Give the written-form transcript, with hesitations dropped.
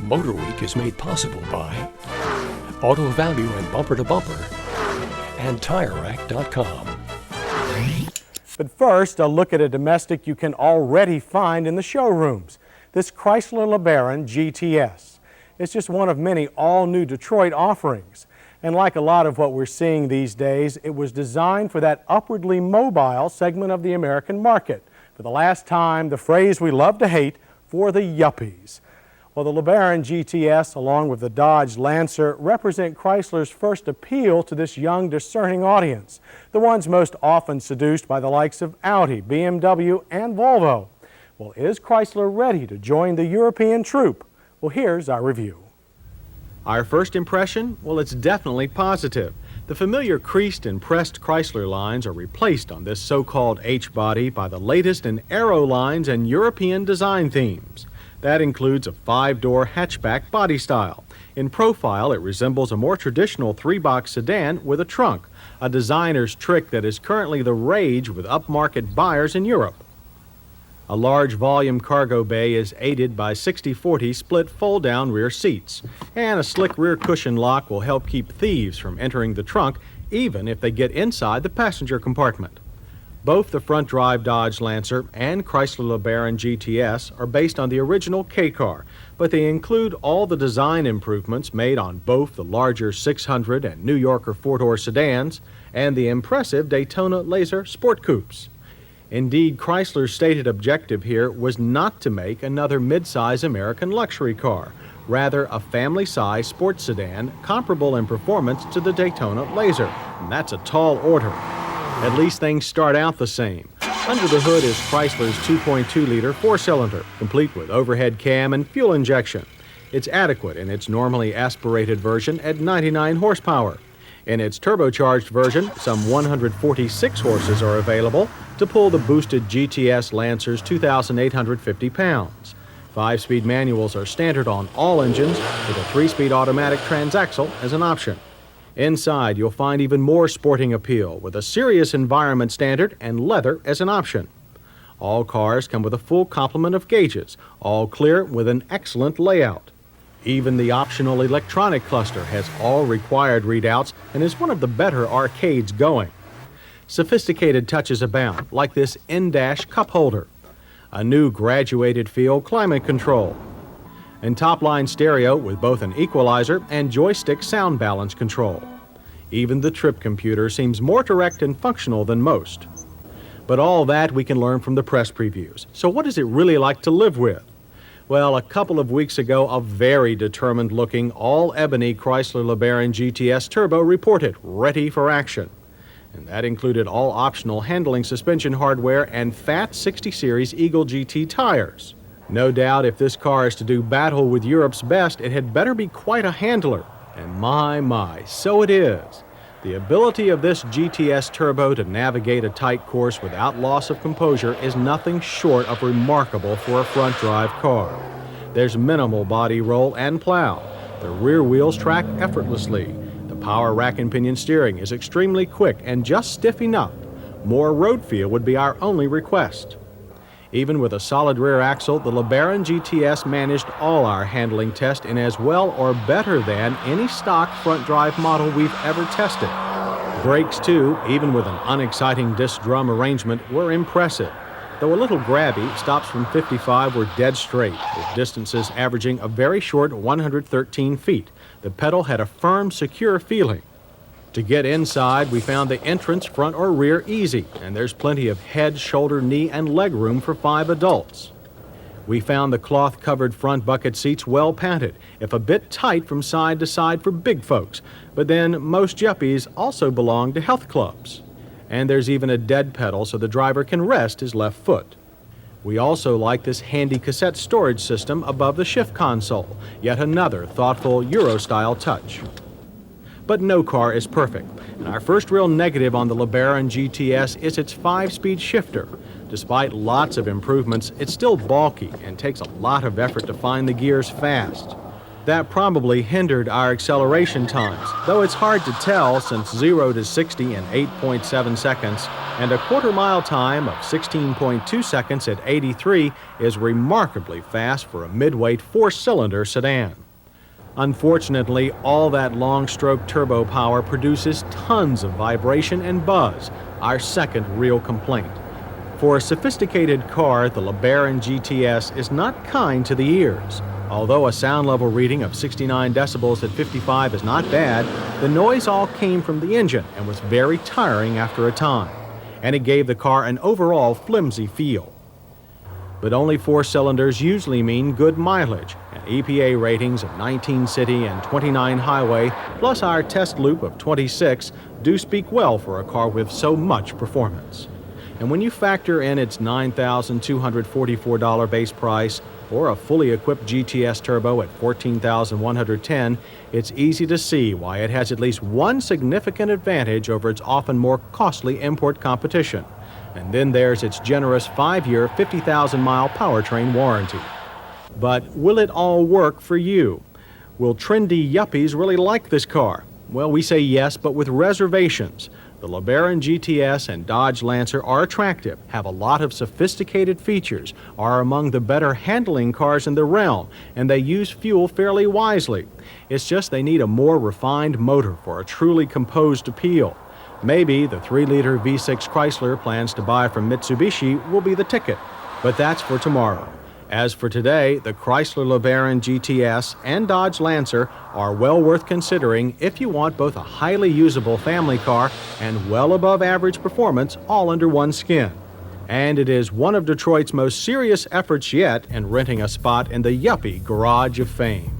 MotorWeek is made possible by Auto Value and Bumper to Bumper and TireRack.com. But first, a look at a domestic you can already find in the showrooms. This Chrysler LeBaron GTS. It's just one of many all-new Detroit offerings. And like a lot of what we're seeing these days, it was designed for that upwardly mobile segment of the American market. For the last time, the phrase we love to hate, for the yuppies. Well, the LeBaron GTS, along with the Dodge Lancer, represent Chrysler's first appeal to this young, discerning audience, the ones most often seduced by the likes of Audi, BMW, and Volvo. Well, is Chrysler ready to join the European troop? Well, here's our review. Our first impression? Well, it's definitely positive. The familiar creased and pressed Chrysler lines are replaced on this so-called H-body by the latest in aero lines and European design themes. That includes a 5-door hatchback body style. In profile, it resembles a more traditional 3-box sedan with a trunk, a designer's trick that is currently the rage with upmarket buyers in Europe. A large volume cargo bay is aided by 60/40 split fold-down rear seats, and a slick rear cushion lock will help keep thieves from entering the trunk even if they get inside the passenger compartment. Both the front-drive Dodge Lancer and Chrysler LeBaron GTS are based on the original K-car, but they include all the design improvements made on both the larger 600 and New Yorker 4-door sedans and the impressive Daytona Laser Sport Coupes. Indeed, Chrysler's stated objective here was not to make another mid-size American luxury car, rather a family-size sports sedan comparable in performance to the Daytona Laser, and that's a tall order. At least things start out the same. Under the hood is Chrysler's 2.2-liter 4-cylinder, complete with overhead cam and fuel injection. It's adequate in its normally aspirated version at 99 horsepower. In its turbocharged version, some 146 horses are available to pull the boosted GTS Lancer's 2,850 pounds. 5-speed manuals are standard on all engines, with a 3-speed automatic transaxle as an option. Inside, you'll find even more sporting appeal, with a serious environment standard and leather as an option. All cars come with a full complement of gauges, all clear with an excellent layout. Even the optional electronic cluster has all required readouts and is one of the better arcades going. Sophisticated touches abound, like this in-dash cup holder, a new graduated feel climate control, and top-line stereo with both an equalizer and joystick sound balance control. Even the trip computer seems more direct and functional than most. But all that we can learn from the press previews. So what is it really like to live with? Well, a couple of weeks ago, a very determined-looking, all-ebony Chrysler LeBaron GTS Turbo reported, ready for action. And that included all optional handling suspension hardware and fat 60 Series Eagle GT tires. No doubt if this car is to do battle with Europe's best, it had better be quite a handler. And my, so it is. The ability of this GTS Turbo to navigate a tight course without loss of composure is nothing short of remarkable for a front-drive car. There's minimal body roll and plow. The rear wheels track effortlessly. The power rack and pinion steering is extremely quick and just stiff enough. More road feel would be our only request. Even with a solid rear axle, the LeBaron GTS managed all our handling tests in as well or better than any stock front-drive model we've ever tested. Brakes, too, even with an unexciting disc drum arrangement, were impressive. Though a little grabby, stops from 55 were dead straight, with distances averaging a very short 113 feet. The pedal had a firm, secure feeling. To get inside, we found the entrance, front or rear, easy, and there's plenty of head, shoulder, knee, and leg room for 5 adults. We found the cloth-covered front bucket seats well padded, if a bit tight from side to side for big folks, but then most yuppies also belong to health clubs. And there's even a dead pedal so the driver can rest his left foot. We also like this handy cassette storage system above the shift console, yet another thoughtful Euro-style touch. But no car is perfect, and our first real negative on the LeBaron GTS is its 5-speed shifter. Despite lots of improvements, it's still bulky and takes a lot of effort to find the gears fast. That probably hindered our acceleration times, though it's hard to tell since 0 to 60 in 8.7 seconds and a quarter-mile time of 16.2 seconds at 83 is remarkably fast for a mid-weight four-cylinder sedan. Unfortunately, all that long-stroke turbo power produces tons of vibration and buzz, our second real complaint. For a sophisticated car, the LeBaron GTS is not kind to the ears. Although a sound level reading of 69 decibels at 55 is not bad, the noise all came from the engine and was very tiring after a time, and it gave the car an overall flimsy feel. But only four cylinders usually mean good mileage, and EPA ratings of 19 city and 29 highway, plus our test loop of 26, do speak well for a car with so much performance. And when you factor in its $9,244 base price, or a fully equipped GTS turbo at $14,110, it's easy to see why it has at least one significant advantage over its often more costly import competition. And then there's its generous 5-year, 50,000-mile powertrain warranty. But will it all work for you? Will trendy yuppies really like this car? Well, we say yes, but with reservations. The LeBaron GTS and Dodge Lancer are attractive, have a lot of sophisticated features, are among the better handling cars in the realm, and they use fuel fairly wisely. It's just they need a more refined motor for a truly composed appeal. Maybe the 3-liter V6 Chrysler plans to buy from Mitsubishi will be the ticket, but that's for tomorrow. As for today, the Chrysler LeBaron GTS and Dodge Lancer are well worth considering if you want both a highly usable family car and well above average performance all under one skin. And it is one of Detroit's most serious efforts yet in renting a spot in the yuppie garage of fame.